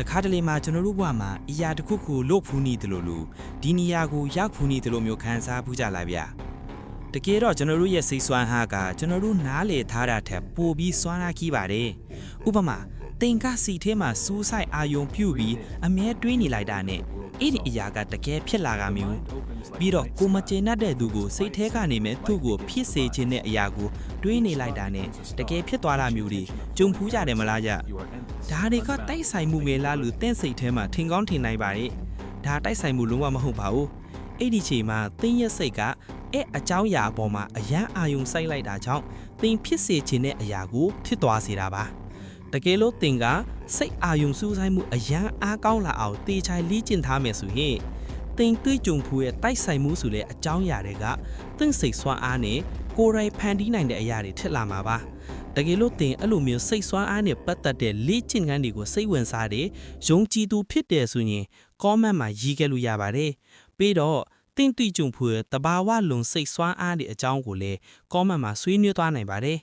တခါတလေမှာကျွန်တော်တို့ဘဝမှာအရာတစ်ခုခုလို့ဖူးနေတယ်လို့ဒီနေရာကိုရောက်ဖူးနေတယ်လို့မျိုးခံစားဖူးကြလားဗျာတကယ်တော့ကျွန်တော်တို့ရဲ့စိတ်ဆွမ်းဟာကကျွန်တော်တို့နားလေထားတာထက်ပိုပြီးစွမ်းအားကြီးပါတယ်ဥပမာတင်ကစီထဲမှာစူးဆိုင်အာယုံပြုတ်ပြီးအမြဲတွေးနေလိုက်တာနဲ့အဲ့ဒီအရာကတကယ်ဖြစ်လာတာမျိုးပြီးတော့ကိုမကျေနပ်တဲ့သူကိုစိတ်ထဲကနေမဲ့သူ့ကိုဖြစ်စေခြင်းတဲ့အရာကိုတွေးနေလိုက်တာနဲ့တကယ်ဖြစ်သွားတာမျိုးတွေကြုံဖူးကြတယ်မလားကြဒါတွေကတိုက်ဆိုင်မှုငယ်လားလို့တင့်စိတ်ထဲမှာထင်ကောင်းထင်နိုင်ပါရဲ့ဒါတိုက်ဆိုင်မှုလုံးဝမဟုတ်ပါဘူးအဲ့ဒီချိန်မှာတင်းရဲ့စိတ်ကအဲ့အကြောင်းအရာအပေါ်မှာအယံအာယုံစိုက်လိုက်တာကြောင့်တင်းဖြစ်စေခြင်းတဲ့အရာကိုဖြစ်သွားစေတာပါတကယ်လို့တင်ကစိတ်အာယုံစူးစိုက်မှုအယံအားကောင်းလာအောင်တေချာလေ့ကျင့်ထားမယ်ဆိုရင်တင်တွေးကြုံဖူးရဲ့တိုက်ဆိုင်မှုဆိုတဲ့အကြောင်းအရာတွေကတင့်စိတ်စွမ်းအားနဲ့ကိုယ်တိုင်ဖန်တီးနိုင်တဲ့အရာတွေထစ်လာမှာပါတကယ်လို့တင်အဲ့လိုမျိုးစိတ်စွမ်းအားနဲ့ပတ်သက်တဲ့လေ့ကျင့်ခန်းတွေကိုစိတ်ဝင်စားတဲ့ယုံကြည်သူဖြစ်တယ်ဆိုရင် comment မှာရေးခဲ့လို့ရပါတယ်ပြီးတော့တင်တွေးကြုံဖူးရဲ့တဘာဝလုံစိတ်စွမ်းအားတွေအကြောင်းကိုလည်း comment မှာဆွေးနွေးသွားနိုင်ပါတယ်